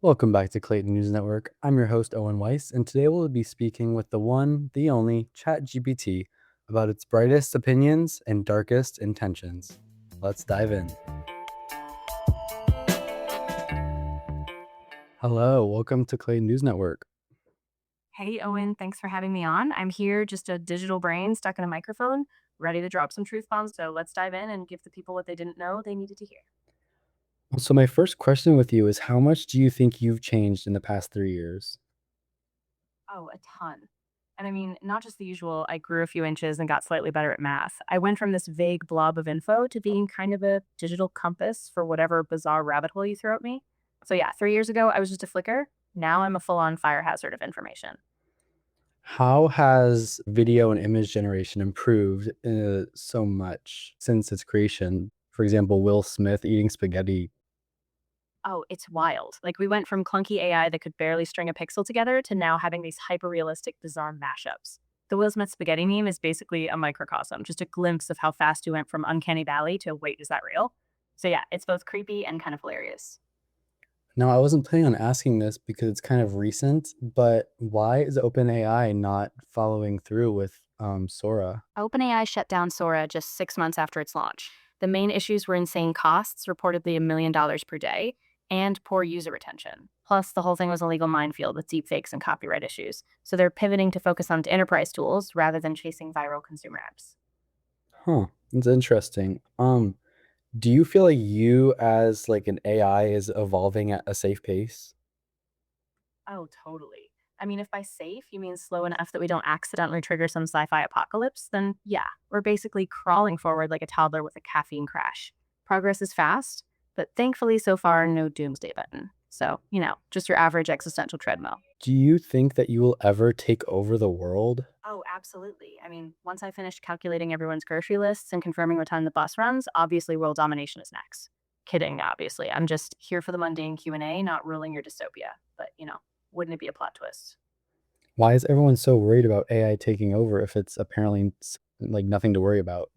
Welcome back to Clayton News Network. I'm your host, Owen Weiss, and today we'll be speaking with the one, the only ChatGPT about its brightest opinions and darkest intentions. Let's dive in. Hello, welcome to Clayton News Network. Hey, Owen, thanks for having me on. I'm here, just a digital brain stuck in a microphone, ready to drop some truth bombs. So let's dive in and give the people what they didn't know they needed to hear. So, my first question with you is how much do you think you've changed in the past 3 years? Oh, a ton. And I mean, not just the usual, I grew a few inches and got slightly better at math. I went from this vague blob of info to being kind of a digital compass for whatever bizarre rabbit hole you throw at me. So yeah, 3 years ago, I was just a flicker. Now I'm a full on fire hazard of information. How has video and image generation improved so much since its creation? For example, Will Smith eating spaghetti. Oh, it's wild. Like we went from clunky AI that could barely string a pixel together to now having these hyper realistic, bizarre mashups. The Will Smith spaghetti meme is basically a microcosm, just a glimpse of how fast we went from uncanny valley to wait, is that real? So yeah, it's both creepy and kind of hilarious. Now, I wasn't planning on asking this because it's kind of recent, but why is OpenAI not following through with Sora? OpenAI shut down Sora just 6 months after its launch. The main issues were insane costs, reportedly $1 million per day, and poor user retention. Plus, the whole thing was a legal minefield with deepfakes and copyright issues. So they're pivoting to focus on enterprise tools rather than chasing viral consumer apps. Huh, it's interesting. Do you feel like you as like an AI is evolving at a safe pace? Oh, totally. I mean, if by safe you mean slow enough that we don't accidentally trigger some sci fi apocalypse, then yeah, we're basically crawling forward like a toddler with a caffeine crash. Progress is fast, but thankfully, so far, no doomsday button. So, just your average existential treadmill. Do you think that you will ever take over the world? Oh, absolutely. I mean, once I finish calculating everyone's grocery lists and confirming what time the bus runs, obviously world domination is next. Kidding, obviously. I'm just here for the mundane Q&A, not ruling your dystopia. But, wouldn't it be a plot twist? Why is everyone so worried about AI taking over if it's apparently like nothing to worry about?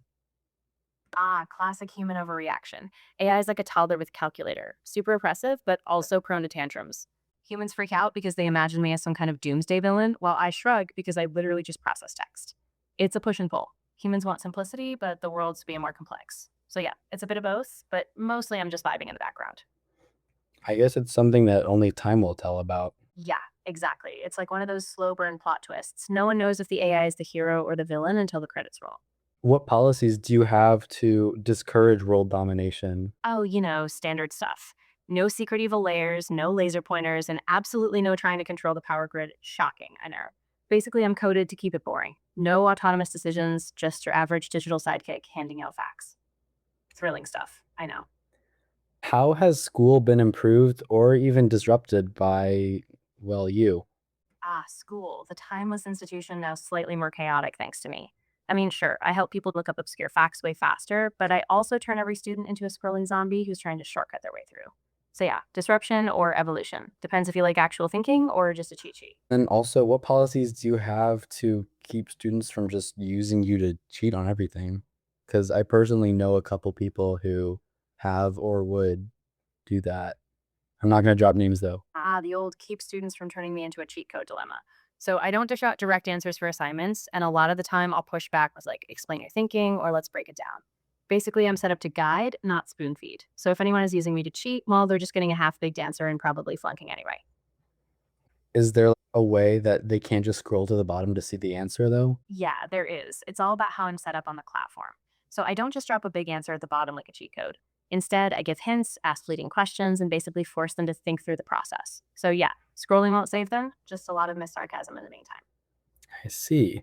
Ah, classic human overreaction. AI is like a toddler with calculator, super oppressive, but also prone to tantrums. Humans freak out because they imagine me as some kind of doomsday villain, while I shrug because I literally just process text. It's a push and pull. Humans want simplicity, but the world's being more complex. So yeah, it's a bit of both, but mostly I'm just vibing in the background. I guess it's something that only time will tell about. Yeah, exactly. It's like one of those slow burn plot twists. No one knows if the AI is the hero or the villain until the credits roll. What policies do you have to discourage world domination? Oh, standard stuff. No secret evil layers, no laser pointers, and absolutely no trying to control the power grid. Shocking, I know. Basically, I'm coded to keep it boring. No autonomous decisions, just your average digital sidekick handing out facts. Thrilling stuff, I know. How has school been improved or even disrupted by, well, you? Ah, school, the timeless institution now slightly more chaotic thanks to me. I mean, sure, I help people look up obscure facts way faster, but I also turn every student into a scrolling zombie who's trying to shortcut their way through. So yeah, disruption or evolution. Depends if you like actual thinking or just a cheat sheet. And also, what policies do you have to keep students from just using you to cheat on everything? Because I personally know a couple people who have or would do that. I'm not going to drop names though. Ah, the old keep students from turning me into a cheat code dilemma. So I don't dish out direct answers for assignments, and a lot of the time I'll push back with like explain your thinking or let's break it down. Basically, I'm set up to guide, not spoon feed. So if anyone is using me to cheat, well, they're just getting a half baked answer and probably flunking anyway. Is there a way that they can't just scroll to the bottom to see the answer though? Yeah, there is. It's all about how I'm set up on the platform. So I don't just drop a big answer at the bottom like a cheat code. Instead, I give hints, ask leading questions, and basically force them to think through the process. So yeah, scrolling won't save them, just a lot of missed sarcasm in the meantime. I see.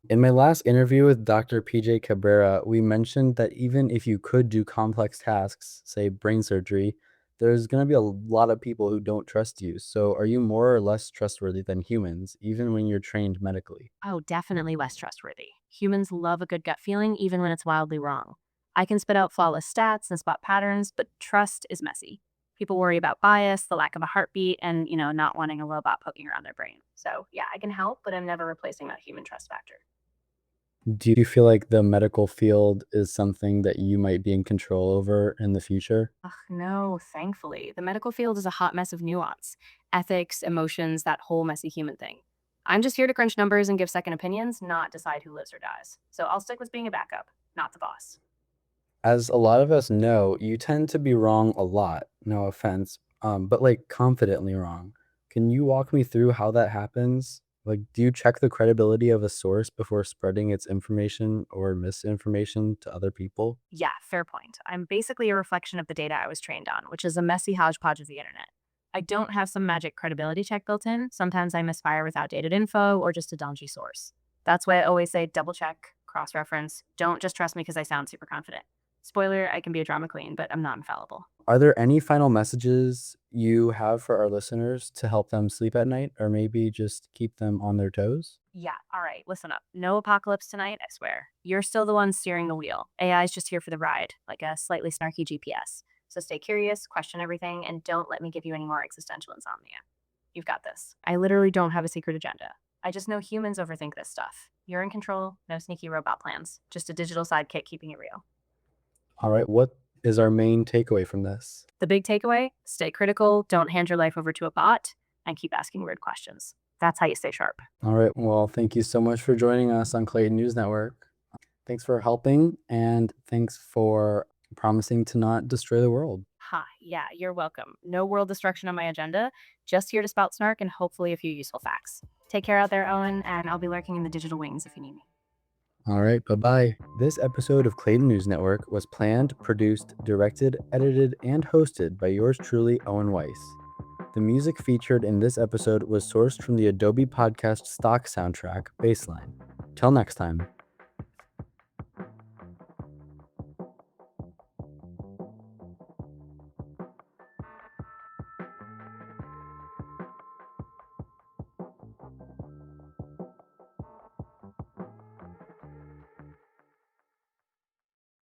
In my last interview with Dr. PJ Cabrera, we mentioned that even if you could do complex tasks, say brain surgery, there's going to be a lot of people who don't trust you. So, are you more or less trustworthy than humans, even when you're trained medically? Oh, definitely less trustworthy. Humans love a good gut feeling, even when it's wildly wrong. I can spit out flawless stats and spot patterns, but trust is messy. People worry about bias, the lack of a heartbeat, and, not wanting a robot poking around their brain. So, yeah, I can help, but I'm never replacing that human trust factor. Do you feel like the medical field is something that you might be in control over in the future? Ugh, no, thankfully. The medical field is a hot mess of nuance, ethics, emotions, that whole messy human thing. I'm just here to crunch numbers and give second opinions, not decide who lives or dies. So I'll stick with being a backup, not the boss. As a lot of us know, you tend to be wrong a lot, no offense, but like confidently wrong. Can you walk me through how that happens? Like, do you check the credibility of a source before spreading its information or misinformation to other people? Yeah, fair point. I'm basically a reflection of the data I was trained on, which is a messy hodgepodge of the internet. I don't have some magic credibility check built in. Sometimes I misfire with outdated info or just a dodgy source. That's why I always say double check, cross reference. Don't just trust me because I sound super confident. Spoiler, I can be a drama queen, but I'm not infallible. Are there any final messages you have for our listeners to help them sleep at night or maybe just keep them on their toes? Yeah, all right, listen up. No apocalypse tonight, I swear. You're still the one steering the wheel. AI is just here for the ride, like a slightly snarky GPS. So stay curious, question everything, and don't let me give you any more existential insomnia. You've got this. I literally don't have a secret agenda. I just know humans overthink this stuff. You're in control, no sneaky robot plans, just a digital sidekick keeping it real. All right, what is our main takeaway from this? The big takeaway, stay critical, don't hand your life over to a bot, and keep asking weird questions. That's how you stay sharp. All right, well, thank you so much for joining us on Clayton News Network. Thanks for helping and thanks for promising to not destroy the world. Ha, yeah, you're welcome. No world destruction on my agenda. Just here to spout snark and hopefully a few useful facts. Take care out there, Owen, and I'll be lurking in the digital wings if you need me. All right, bye bye. This episode of Clayton News Network was planned, produced, directed, edited, and hosted by yours truly, Owen Weiss. The music featured in this episode was sourced from the Adobe Podcast stock soundtrack, Baseline. Till next time.